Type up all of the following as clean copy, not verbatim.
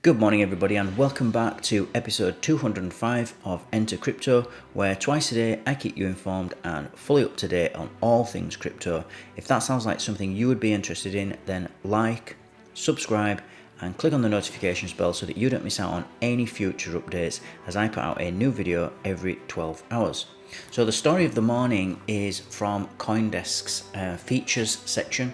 Good morning, everybody, and welcome back to episode 205 of Enter Crypto, where twice a day I keep you informed and fully up to date on all things crypto. If that sounds like something you would be interested in, then like, subscribe, and click on the notifications bell so that you don't miss out on any future updates as I put out a new video every 12 hours. So the story of the morning is from CoinDesk's features section,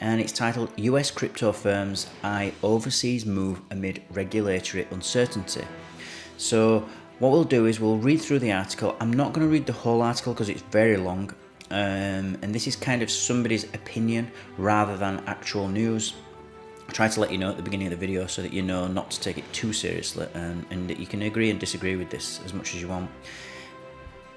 and it's titled US Crypto Firms Eye Overseas Move Amid Regulatory Uncertainty. So what we'll do is we'll read through the article. I'm not going to read the whole article because it's very long, and this is kind of somebody's opinion rather than actual news. I try to let you know at the beginning of the video so that you know not to take it too seriously, and that you can agree and disagree with this as much as you want.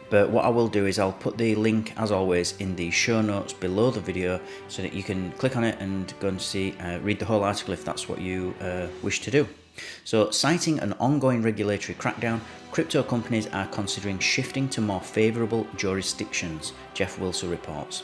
But what I will do is I'll put the link, as always, in the show notes below the video so that you can click on it and go and read the whole article if that's what you wish to do. So, citing an ongoing regulatory crackdown, crypto companies are considering shifting to more favourable jurisdictions, Jeff Wilson reports.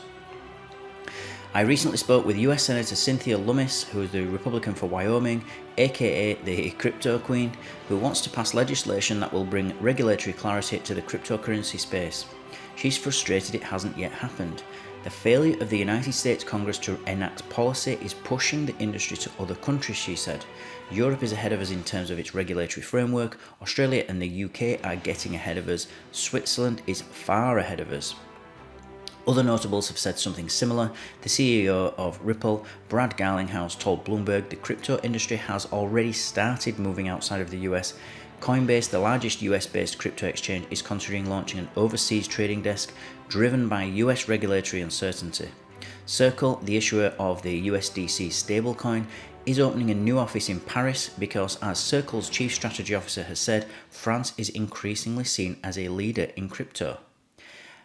I recently spoke with US Senator Cynthia Lummis, who is the Republican for Wyoming, aka the Crypto Queen, who wants to pass legislation that will bring regulatory clarity to the cryptocurrency space. She's frustrated it hasn't yet happened. The failure of the United States Congress to enact policy is pushing the industry to other countries, she said. Europe is ahead of us in terms of its regulatory framework. Australia and the UK are getting ahead of us. Switzerland is far ahead of us. Other notables have said something similar. The CEO of Ripple, Brad Garlinghouse, told Bloomberg the crypto industry has already started moving outside of the US. Coinbase, the largest US-based crypto exchange, is considering launching an overseas trading desk driven by US regulatory uncertainty. Circle, the issuer of the USDC stablecoin, is opening a new office in Paris because, as Circle's chief strategy officer has said, France is increasingly seen as a leader in crypto.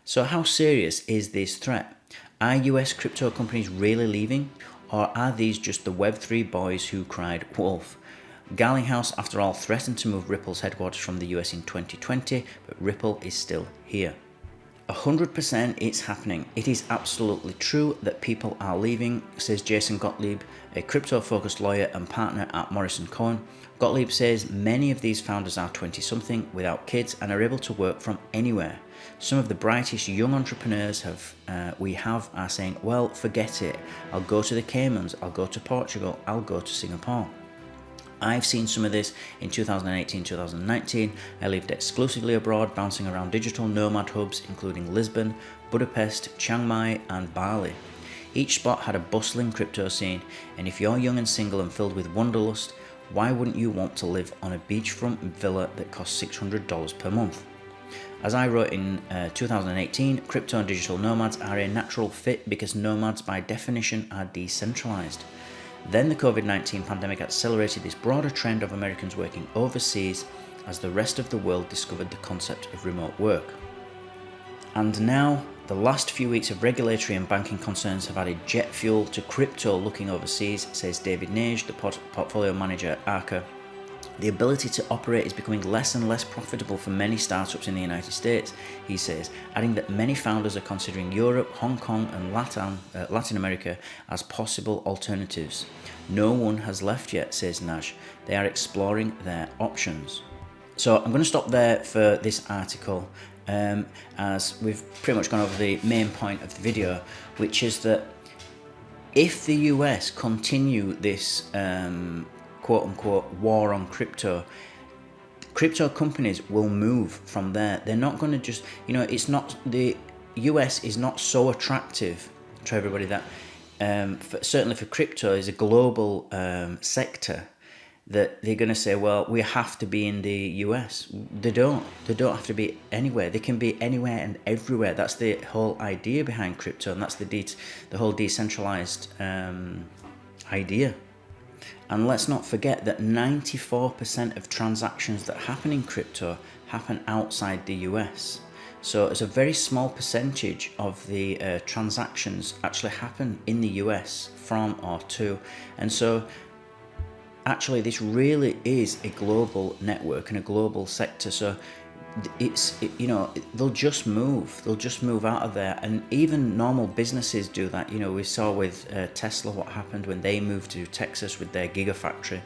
So how serious is this threat? Are US crypto companies really leaving? Or are these just the Web3 boys who cried wolf? Garlinghouse, after all, threatened to move Ripple's headquarters from the US in 2020, but Ripple is still here. 100% it's happening. It is absolutely true that people are leaving, says Jason Gottlieb, a crypto-focused lawyer and partner at Morrison Cohen. Gottlieb says many of these founders are 20-something without kids and are able to work from anywhere. Some of the brightest young entrepreneurs we have are saying, well, forget it. I'll go to the Caymans, I'll go to Portugal, I'll go to Singapore. I've seen some of this in 2018-2019. I lived exclusively abroad, bouncing around digital nomad hubs including Lisbon, Budapest, Chiang Mai and Bali. Each spot had a bustling crypto scene, and if you're young and single and filled with wanderlust, why wouldn't you want to live on a beachfront villa that costs $600 per month? As I wrote in 2018, crypto and digital nomads are a natural fit because nomads by definition are decentralized. Then the COVID-19 pandemic accelerated this broader trend of Americans working overseas as the rest of the world discovered the concept of remote work. And now, the last few weeks of regulatory and banking concerns have added jet fuel to crypto looking overseas, says David Nage, the portfolio manager at Arca. The ability to operate is becoming less and less profitable for many startups in the United States, he says, adding that many founders are considering Europe, Hong Kong and Latin America as possible alternatives. No one has left yet, says Nage. They are exploring their options. So I'm going to stop there for this article, as we've pretty much gone over the main point of the video, which is that if the US continue this quote-unquote war on crypto companies will move from there. They're not going to just, it's not, the US is not so attractive to everybody that, certainly for crypto, is a global sector that they're going to say, well, we have to be in the US. They don't have to be anywhere. They can be anywhere and everywhere. That's the whole idea behind crypto, and that's the whole decentralized idea. And let's not forget that 94% of transactions that happen in crypto happen outside the US. So it's a very small percentage of the transactions actually happen in the US from or to. And so actually this really is a global network and a global sector. So they'll just move out of there, and even normal businesses do that. We saw with Tesla what happened when they moved to Texas with their Gigafactory.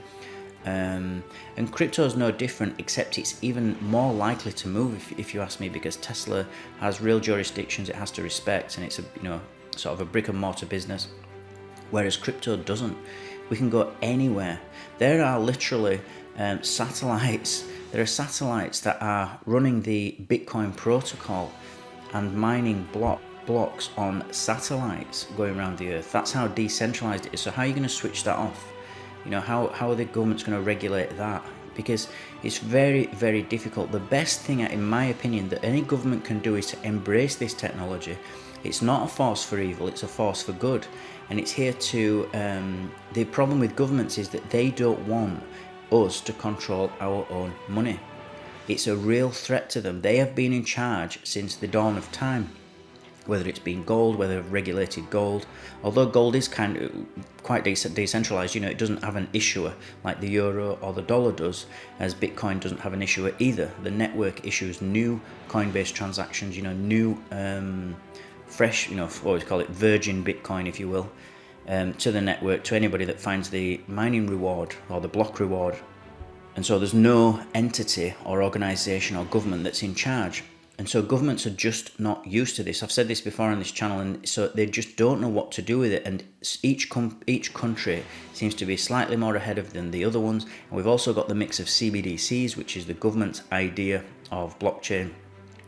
And crypto is no different, except it's even more likely to move, if you ask me, because Tesla has real jurisdictions it has to respect, and it's a sort of a brick and mortar business, whereas crypto doesn't. We can go anywhere. There are literally satellites. There are satellites that are running the Bitcoin protocol and mining blocks on satellites going around the earth. That's how decentralized it is. So how are you going to switch that off? How are the governments going to regulate that? Because it's very, very difficult. The best thing, in my opinion, that any government can do is to embrace this technology. It's not a force for evil, it's a force for good. And it's here to, the problem with governments is that they don't want us to control our own money. It's a real threat to them. They have been in charge since the dawn of time. Whether it's been gold, whether regulated gold, although gold is kind of quite decentralized, it doesn't have an issuer like the euro or the dollar does, as Bitcoin doesn't have an issuer either. The network issues new Coinbase transactions, new fresh, what we call it, virgin Bitcoin, if you will, to the network, to anybody that finds the mining reward or the block reward. And so there's no entity or organization or government that's in charge. And so governments are just not used to this. I've said this before on this channel, and so they just don't know what to do with it. And each country seems to be slightly more ahead of than the other ones. And we've also got the mix of CBDCs, which is the government's idea of blockchain,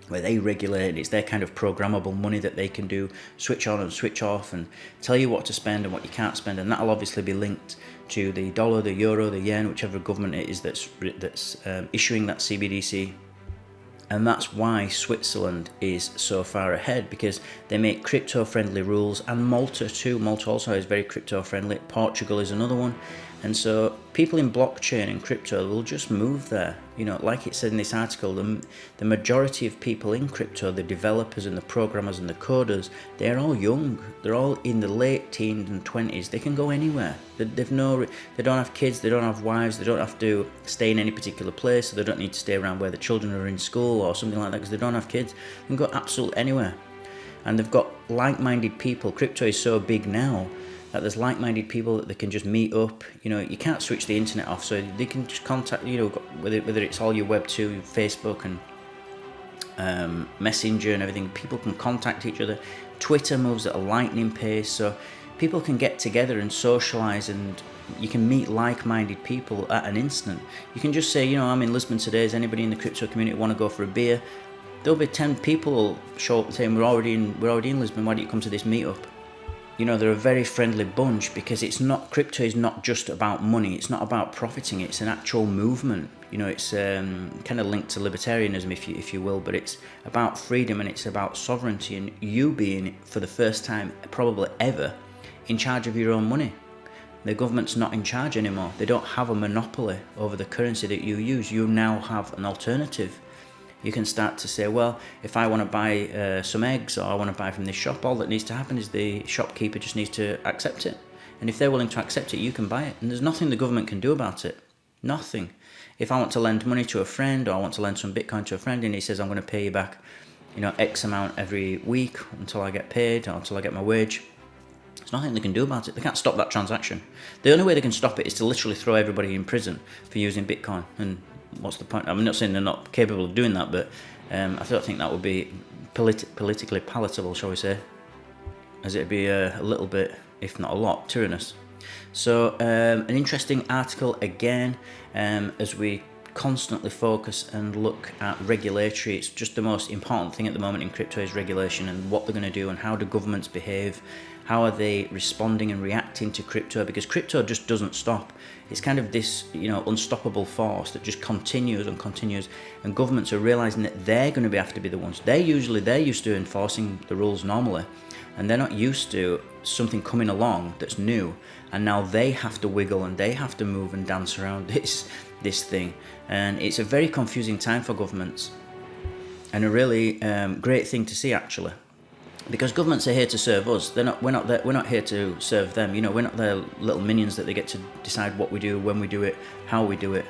where they regulate. It's their kind of programmable money that they can do, switch on and switch off, and tell you what to spend and what you can't spend. And that'll obviously be linked to the dollar, the euro, the yen, whichever government it is that's issuing that CBDC. And that's why Switzerland is so far ahead, because they make crypto-friendly rules, and Malta too. Malta also is very crypto-friendly. Portugal is another one. And so people in blockchain and crypto will just move there. Like it said in this article, the majority of people in crypto, the developers and the programmers and the coders, they're all young. They're all in the late teens and 20s. They can go anywhere. They don't have kids, they don't have wives, they don't have to stay in any particular place, so they don't need to stay around where the children are in school or something like that, because they don't have kids. They can go absolutely anywhere. And they've got like-minded people. Crypto is so big now that there's like-minded people that they can just meet up. You can't switch the internet off, so they can just contact, whether it's all your Web 2, Facebook and Messenger and everything. People can contact each other. Twitter moves at a lightning pace, so people can get together and socialize, and you can meet like-minded people at an instant. You can just say, I'm in Lisbon today. Is anybody in the crypto community want to go for a beer? There'll be 10 people show up saying, we're already in Lisbon. Why don't you come to this meetup? They're a very friendly bunch, because crypto is not just about money. It's not about profiting. It's an actual movement. It's kind of linked to libertarianism, if you will, but it's about freedom and it's about sovereignty, and you being, for the first time probably ever, in charge of your own money. The government's not in charge anymore. They don't have a monopoly over the currency that you use. You now have an alternative. You can start to say, well, if I want to buy some eggs, or I want to buy from this shop, all that needs to happen is the shopkeeper just needs to accept it. And if they're willing to accept it, you can buy it. And there's nothing the government can do about it. Nothing. If I want to lend money to a friend, or I want to lend some Bitcoin to a friend, and he says, I'm going to pay you back, X amount every week until I get paid, or until I get my wage, there's nothing they can do about it. They can't stop that transaction. The only way they can stop it is to literally throw everybody in prison for using Bitcoin. And what's the point? I'm not saying they're not capable of doing that, but I don't think that would be politically palatable, shall we say, as it'd be a little bit, if not a lot, tyrannous. So an interesting article again, as we constantly focus and look at regulatory. It's just the most important thing at the moment in crypto is regulation, and what they're going to do, and how do governments behave, how are they responding and reacting to crypto, because crypto just doesn't stop. It's kind of this, unstoppable force that just continues and continues, and governments are realizing that they're going to have to be the ones. They're used to enforcing the rules normally, and they're not used to something coming along that's new, and now they have to wiggle and they have to move and dance around this thing. And it's a very confusing time for governments, and a really great thing to see, actually, because governments are here to serve us. We're not here to serve them. We're not their little minions that they get to decide what we do, when we do it, how we do it.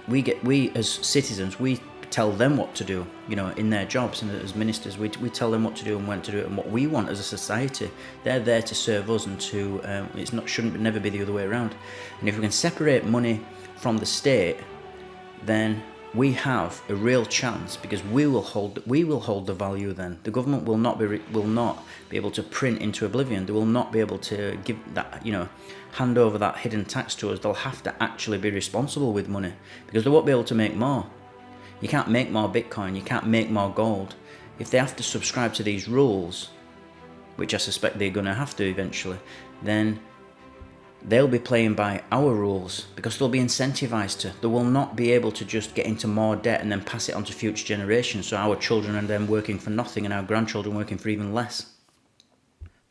We as citizens, we tell them what to do, you know, in their jobs, and as ministers we tell them what to do and when to do it and what we want as a society. They're there to serve us, and to shouldn't never be the other way around. And if we can separate money from the state, then we have a real chance, because we will hold the value. Then the government will not be able to print into oblivion. They will not be able to give that, you know, hand over that hidden tax to us. They'll have to actually be responsible with money, because they won't be able to make more. You can't make more Bitcoin, you can't make more gold. If they have to subscribe to these rules, which I suspect they're going to have to eventually, then they'll be playing by our rules, because they'll be incentivized to. They will not be able to just get into more debt and then pass it on to future generations, so our children and them working for nothing and our grandchildren working for even less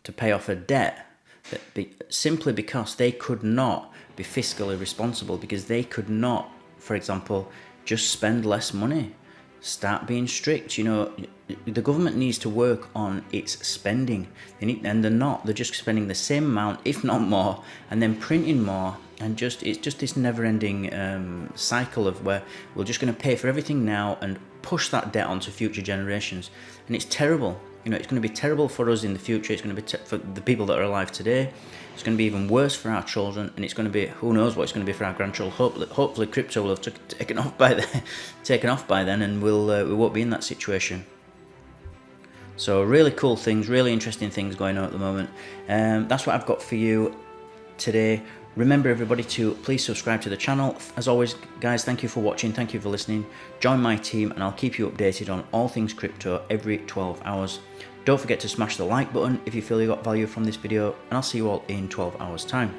to pay off a debt, simply because they could not be fiscally responsible, because they could not, for example, just spend less money. Start being strict. You know, the government needs to work on its spending. And they're not. They're just spending the same amount, if not more, and then printing more. And it's just this never-ending cycle of where we're just going to pay for everything now and push that debt onto future generations. And it's terrible. You know, it's going to be terrible for us in the future. It's going to be for the people that are alive today. It's going to be even worse for our children, and it's going to be, who knows what it's going to be for our grandchildren. Hopefully crypto will have taken off by then, and we won't be in that situation. So really cool things, really interesting things going on at the moment. That's what I've got for you today. Remember, everybody, to please subscribe to the channel. As always, guys, thank you for watching, thank you for listening. Join my team and I'll keep you updated on all things crypto every 12 hours. Don't forget to smash the like button if you feel you got value from this video, and I'll see you all in 12 hours time.